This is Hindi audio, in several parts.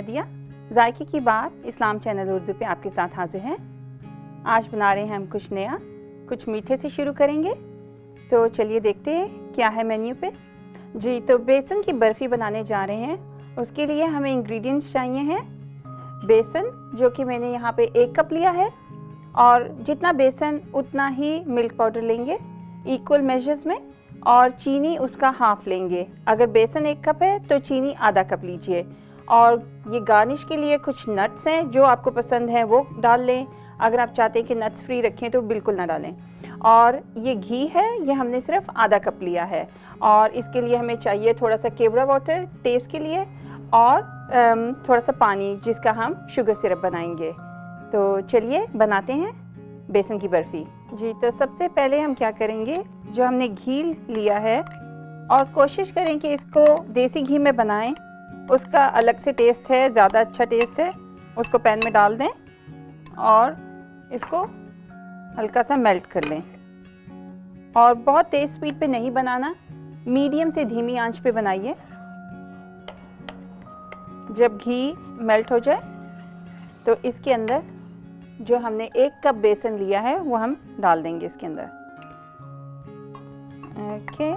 नादिया। जायके की बात इस्लाम चैनल उर्दू पे आपके साथ हाजिर हैं। आज बना रहे हैं हम कुछ नया, कुछ मीठे से शुरू करेंगे। तो चलिए देखते हैं क्या है मेन्यू पे। जी, तो बेसन की बर्फ़ी बनाने जा रहे हैं। उसके लिए हमें इंग्रेडिएंट्स चाहिए हैं बेसन, जो कि मैंने यहाँ पे 1 कप लिया है, और जितना बेसन उतना ही मिल्क पाउडर लेंगे इक्वल मेजर्स में, और चीनी उसका हाफ लेंगे। अगर बेसन 1 कप है तो चीनी आधा कप लीजिए। और ये गार्निश के लिए कुछ नट्स हैं, जो आपको पसंद है वो डाल लें। अगर आप चाहते हैं कि नट्स फ्री रखें तो बिल्कुल ना डालें। और ये घी है, ये हमने सिर्फ आधा कप लिया है। और इसके लिए हमें चाहिए थोड़ा सा केवड़ा वाटर टेस्ट के लिए, और थोड़ा सा पानी जिसका हम शुगर सिरप बनाएंगे। तो चलिए बनाते हैं बेसन की बर्फ़ी। जी, तो सबसे पहले हम क्या करेंगे, जो हमने घी लिया है, और कोशिश करें कि इसको देसी घी में बनाएं, उसका अलग से टेस्ट है, ज़्यादा अच्छा टेस्ट है। उसको पैन में डाल दें और इसको हल्का सा मेल्ट कर लें। और बहुत तेज़ स्पीड पे नहीं बनाना, मीडियम से धीमी आंच पे बनाइए। जब घी मेल्ट हो जाए तो इसके अंदर जो हमने 1 कप बेसन लिया है वो हम डाल देंगे इसके अंदर। ओके,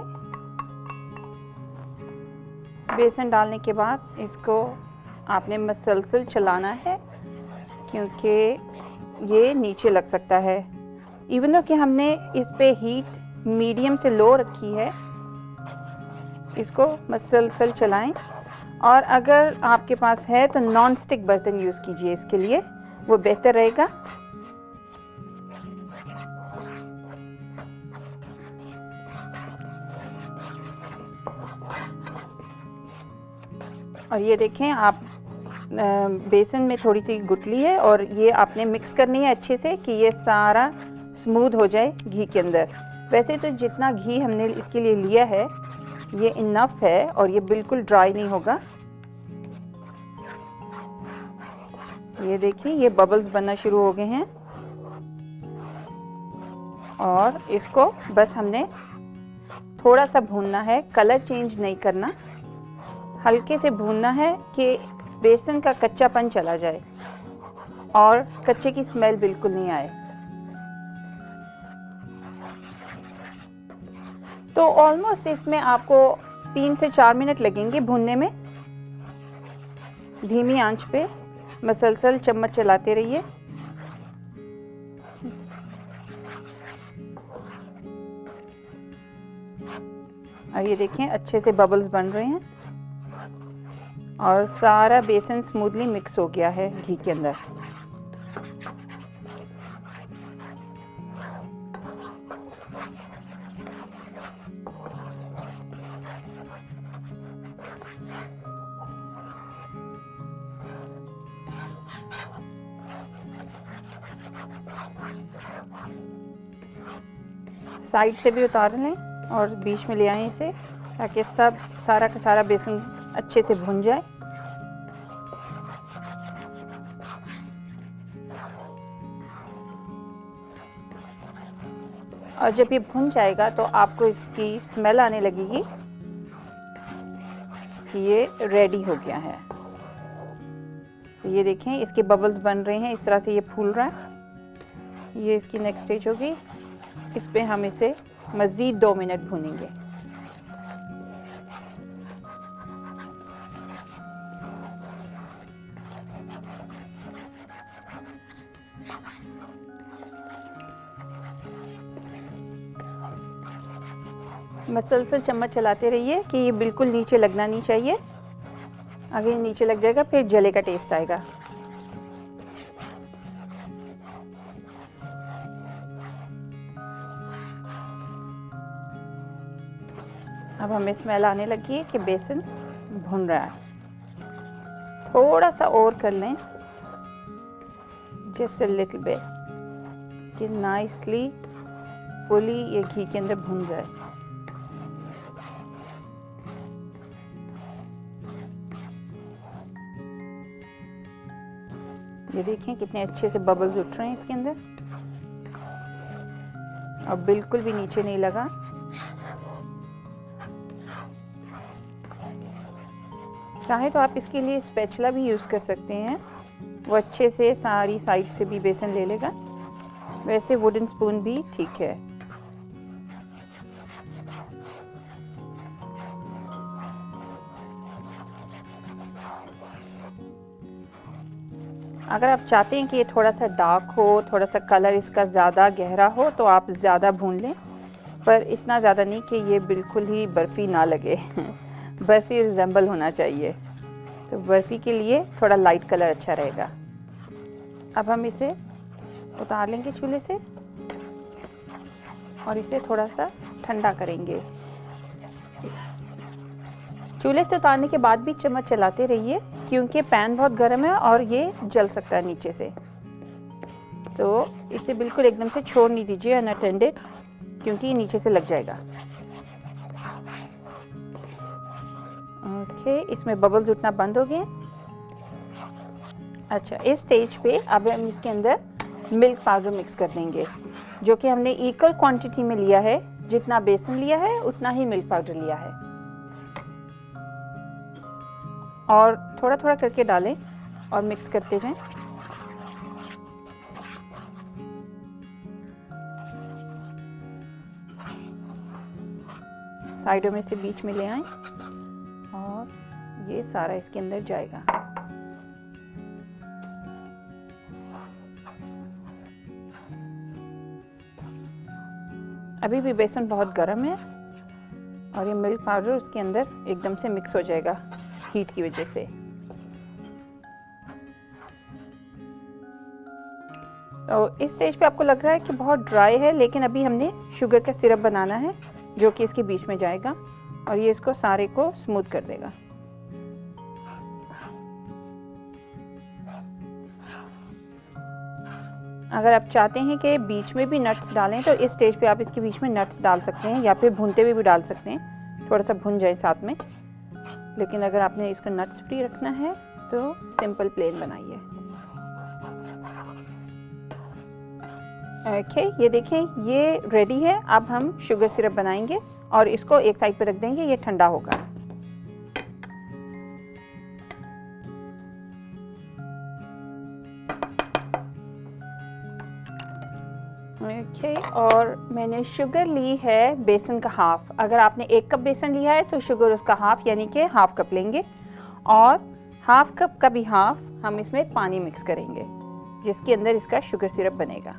बेसन डालने के बाद इसको आपने मसलसल चलाना है, क्योंकि ये नीचे लग सकता है। इवन दो कि हमने इस पे हीट मीडियम से लो रखी है, इसको मसलसल चलाएं। और अगर आपके पास है तो नॉन स्टिक बर्तन यूज़ कीजिए, इसके लिए वो बेहतर रहेगा। और ये देखें आप, बेसन में थोड़ी सी गुठली है, और ये आपने मिक्स करनी है अच्छे से कि ये सारा स्मूथ हो जाए घी के अंदर। वैसे तो जितना घी हमने इसके लिए लिया है ये इनफ है, और ये बिल्कुल ड्राई नहीं होगा। ये देखिए, ये बबल्स बनना शुरू हो गए हैं, और इसको बस हमने थोड़ा सा भूनना है, कलर चेंज नहीं करना, हल्के से भूनना है कि बेसन का कच्चापन चला जाए और कच्चे की स्मेल बिल्कुल नहीं आए। तो ऑलमोस्ट इसमें आपको 3 से 4 मिनट लगेंगे भूनने में। धीमी आंच पे मसलसल चम्मच चलाते रहिए। और ये देखें, अच्छे से बबल्स बन रहे हैं और सारा बेसन स्मूथली मिक्स हो गया है घी के अंदर। साइड से भी उतार लें और बीच में ले आएं इसे, ताकि सारा का सारा बेसन अच्छे से भुन जाए। और जब ये भुन जाएगा तो आपको इसकी स्मेल आने लगेगी कि ये रेडी हो गया है। तो ये देखें, इसके बबल्स बन रहे हैं, इस तरह से ये फूल रहा है। ये इसकी नेक्स्ट स्टेज होगी। इस पे हम इसे मज़ीद 2 मिनट भूनेंगे। मसलसल चम्मच चलाते रहिए कि ये बिल्कुल नीचे लगना नहीं चाहिए। अगर ये नीचे लग जाएगा फिर जले का टेस्ट आएगा। अब हमें स्मेल आने लगी है कि बेसन भुन रहा है। थोड़ा सा और कर लें, जस्ट अ लिटिल बिट, कि नाइसली फुली ये घी के अंदर भुन जाए। ये देखें कितने अच्छे से बबल्स उठ रहे हैं इसके अंदर, और बिल्कुल भी नीचे नहीं लगा। चाहे तो आप इसके लिए स्पैचुला भी यूज़ कर सकते हैं, वो अच्छे से सारी साइड से भी बेसन ले लेगा। वैसे वुडन स्पून भी ठीक है। अगर आप चाहते हैं कि ये थोड़ा सा डार्क हो, थोड़ा सा कलर इसका ज़्यादा गहरा हो, तो आप ज़्यादा भून लें, पर इतना ज़्यादा नहीं कि ये बिल्कुल ही बर्फ़ी ना लगे। बर्फ़ी रिजेंबल होना चाहिए, तो बर्फ़ी के लिए थोड़ा लाइट कलर अच्छा रहेगा। अब हम इसे उतार लेंगे चूल्हे से और इसे थोड़ा सा ठंडा करेंगे। चूल्हे से उतारने के बाद भी चम्मच चलाते रहिए, क्योंकि पैन बहुत गर्म है और ये जल सकता है नीचे से। तो इसे बिल्कुल एकदम से छोड़ नहीं दीजिए अनअटेंडेड, क्योंकि ये नीचे से लग जाएगा। ओके, इसमें बबल्स उठना बंद हो गए। अच्छा, इस स्टेज पे अब हम इसके अंदर मिल्क पाउडर मिक्स कर देंगे, जो कि हमने इक्वल क्वांटिटी में लिया है। जितना बेसन लिया है उतना ही मिल्क पाउडर लिया है, और थोड़ा थोड़ा करके डालें और मिक्स करते जाएं। साइडों में से बीच में ले आएं और ये सारा इसके अंदर जाएगा। अभी भी बेसन बहुत गर्म है और ये मिल्क पाउडर उसके अंदर एकदम से मिक्स हो जाएगा हीट की वजह से। तो इस स्टेज पे आपको लग रहा है कि बहुत ड्राई है, लेकिन अभी हमने शुगर का सिरप बनाना है जो कि इसके बीच में जाएगा और ये इसको सारे को स्मूथ कर देगा। अगर आप चाहते हैं कि बीच में भी नट्स डालें तो इस स्टेज पे आप इसके बीच में नट्स डाल सकते हैं, या फिर भूनते हुए भी डाल सकते हैं, थोड़ा सा भुन जाए साथ में। लेकिन अगर आपने इसको नट्स फ्री रखना है तो सिंपल प्लेन बनाइए। ओके, ये देखें ये रेडी है। अब हम शुगर सिरप बनाएंगे और इसको एक साइड पे रख देंगे, ये ठंडा होगा। ओके, और मैंने शुगर ली है बेसन का हाफ। अगर आपने 1 कप बेसन लिया है तो शुगर उसका हाफ यानी कि हाफ कप लेंगे, और हाफ कप का भी हाफ हम इसमें पानी मिक्स करेंगे जिसके अंदर इसका शुगर सिरप बनेगा।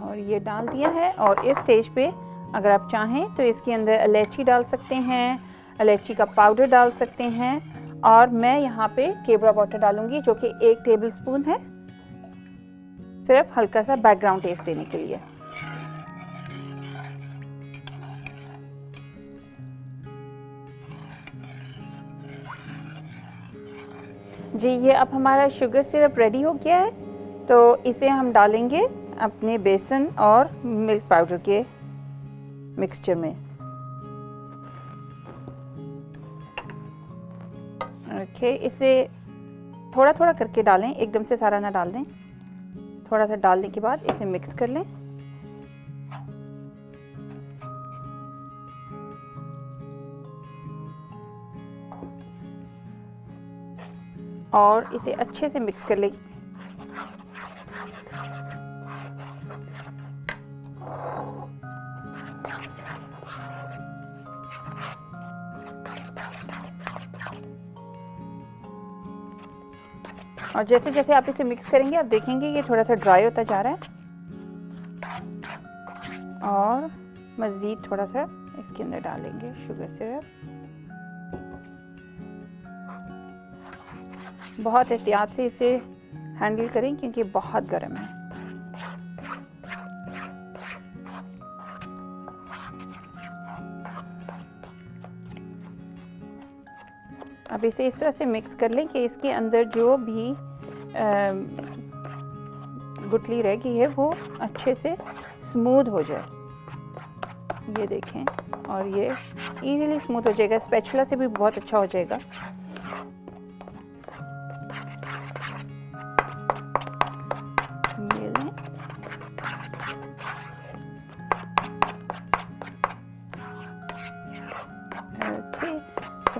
और ये डाल दिया है। और इस स्टेज पे अगर आप चाहें तो इसके अंदर इलायची डाल सकते हैं, इलायची का पाउडर डाल सकते हैं, और मैं यहाँ पे केवड़ा वाटर डालूंगी जो कि 1 टेबलस्पून है, सिर्फ हल्का सा बैकग्राउंड टेस्ट देने के लिए। जी, ये अब हमारा शुगर सिरप रेडी हो गया है, तो इसे हम डालेंगे अपने बेसन और मिल्क पाउडर के मिक्सचर में। ओके, इसे थोड़ा थोड़ा करके डालें, एकदम से सारा ना डाल दें। थोड़ा सा डालने के बाद इसे मिक्स कर लें। और इसे अच्छे से मिक्स कर लें। और जैसे जैसे आप इसे मिक्स करेंगे आप देखेंगे ये थोड़ा सा ड्राई होता जा रहा है, और मज़ीद थोड़ा सा इसके अंदर डालेंगे शुगर सिरप। बहुत एहतियात से इसे हैंडल करें क्योंकि बहुत गर्म है। अब इसे इस तरह से मिक्स कर लें कि इसके अंदर जो भी गुठली रह गई है वो अच्छे से स्मूथ हो जाए। ये देखें, और ये इजीली स्मूथ हो जाएगा, स्पैचुला से भी बहुत अच्छा हो जाएगा। ये लें। ओके,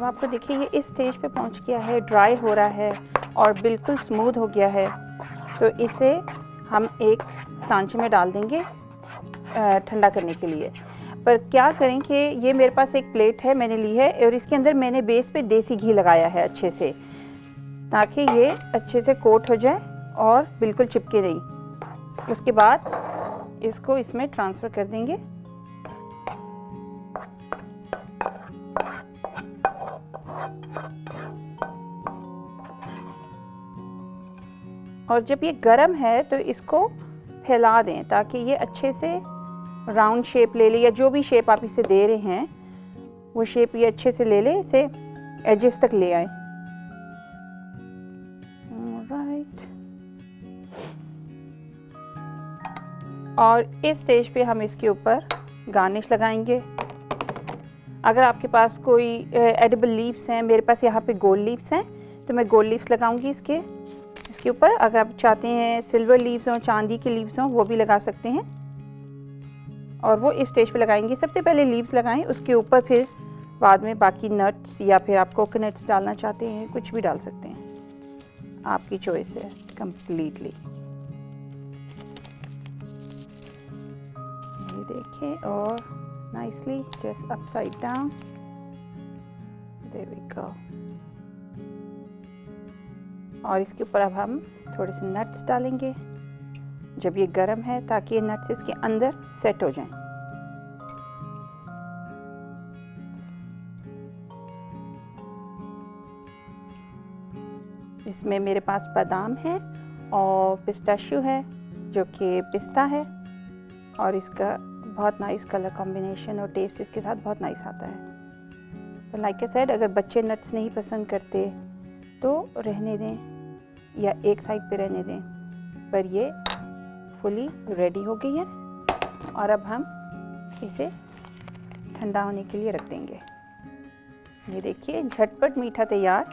अब आपको देखिए ये इस स्टेज पे पहुंच गया है, ड्राई हो रहा है और बिल्कुल स्मूथ हो गया है। तो इसे हम एक सांचे में डाल देंगे ठंडा करने के लिए। पर क्या करें कि ये मेरे पास एक प्लेट है मैंने ली है और इसके अंदर मैंने बेस पे देसी घी लगाया है अच्छे से, ताकि ये अच्छे से कोट हो जाए और बिल्कुल चिपके नहीं। उसके बाद इसको इसमें ट्रांसफ़र कर देंगे। और जब ये गर्म है तो इसको फैला दें ताकि ये अच्छे से राउंड शेप ले ले, या जो भी शेप आप इसे दे रहे हैं वो शेप ये अच्छे से ले ले, इसे एजेस तक ले आए। राइट। और इस स्टेज पे हम इसके ऊपर गार्निश लगाएंगे। अगर आपके पास कोई एडिबल लीव्स हैं, मेरे पास यहाँ पे गोल्ड लीव्स हैं तो मैं गोल्ड लीव्स लगाऊंगी इसके ऊपर। अगर आप चाहते हैं सिल्वर लीव्स हों, चांदी के लीव्स हों, वो भी लगा सकते हैं। और वो इस स्टेज पे लगाएंगे। सबसे पहले लीव्स लगाएं, उसके ऊपर फिर बाद में बाकी नट्स, या फिर आप कोकोनट्स डालना चाहते हैं कुछ भी डाल सकते हैं, आपकी चॉइस है कंप्लीटली। ये देखिए, और nicely just upside down, there we go. और इसके ऊपर अब हम थोड़े से नट्स डालेंगे जब ये गर्म है, ताकि ये नट्स इसके अंदर सेट हो जाएं। इसमें मेरे पास बादाम है और पिस्ताशियो है, जो कि पिस्ता है, और इसका बहुत नाइस कलर कॉम्बिनेशन और टेस्ट इसके साथ बहुत नाइस आता है। तो लाइक आई सेड, अगर बच्चे नट्स नहीं पसंद करते तो रहने दें या एक साइड पे रहने दें। पर ये फुली रेडी हो गई है और अब हम इसे ठंडा होने के लिए रख देंगे। ये देखिए, झटपट मीठा तैयार,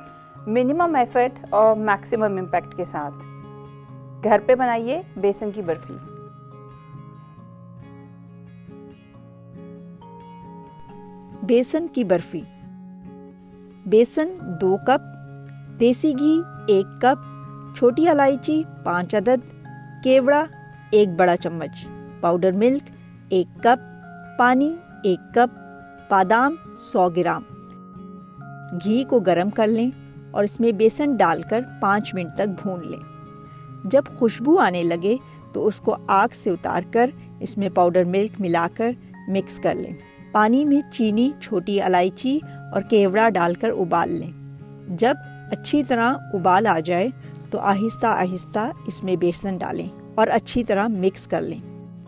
मिनिमम एफर्ट और मैक्सिमम इम्पैक्ट के साथ। घर पे बनाइए बेसन की बर्फी। बेसन की बर्फी। बेसन 2 कप, देसी घी 1 कप, छोटी इलायची 5 अदद, केवड़ा 1 बड़ा चम्मच, पाउडर मिल्क 1 कप, पानी 1 कप, बादाम 100 ग्राम। घी को गरम कर लें और इसमें बेसन डालकर 5 मिनट तक भून लें। जब खुशबू आने लगे तो उसको आग से उतारकर इसमें पाउडर मिल्क मिलाकर मिक्स कर लें। पानी में चीनी, छोटी इलायची और केवड़ा डालकर उबाल लें। जब अच्छी तरह उबाल आ जाए तो आहिस्ता आहिस्ता इसमें बेसन डालें और अच्छी तरह मिक्स कर लें।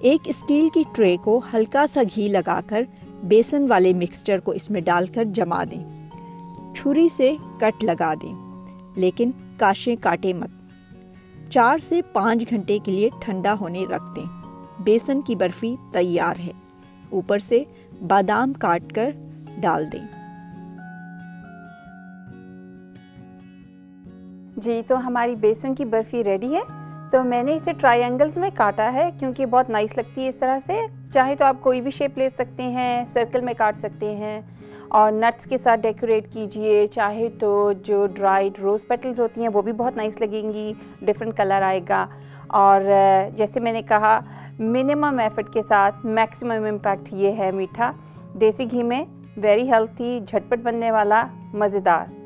एक स्टील की ट्रे को हल्का सा घी लगाकर बेसन वाले मिक्सचर को इसमें डालकर जमा दें। छुरी से कट लगा दें, लेकिन काशें काटे मत। 4 से 5 घंटे के लिए ठंडा होने रख दें। बेसन की बर्फी तैयार है। ऊपर से बादाम काटकर डाल दें। जी, तो हमारी बेसन की बर्फ़ी रेडी है। तो मैंने इसे ट्रायंगल्स में काटा है क्योंकि बहुत नाइस लगती है इस तरह से। चाहे तो आप कोई भी शेप ले सकते हैं, सर्कल में काट सकते हैं और नट्स के साथ डेकोरेट कीजिए। चाहे तो जो ड्राइड रोज़ पेटल्स होती हैं वो भी बहुत नाइस लगेंगी, डिफरेंट कलर आएगा। और जैसे मैंने कहा, मिनिमम एफर्ट के साथ मैक्सिमम इम्पैक्ट ये है मीठा, देसी घी में, वेरी हेल्थी, झटपट बनने वाला, मज़ेदार।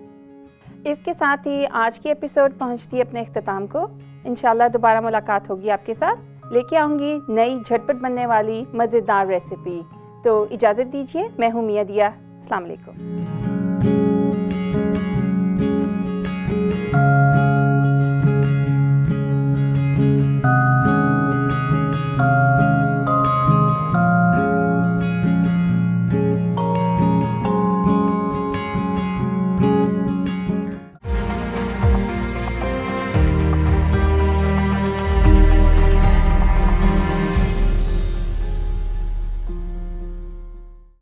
इसके साथ ही आज की एपिसोड पहुंचती है अपने इख्तिताम को। इंशाल्लाह दोबारा मुलाकात होगी आपके साथ। लेके आऊँगी नई झटपट बनने वाली मज़ेदार रेसिपी। तो इजाज़त दीजिए, मैं हूँ मिया दिया। अस्सलाम वालेकुम।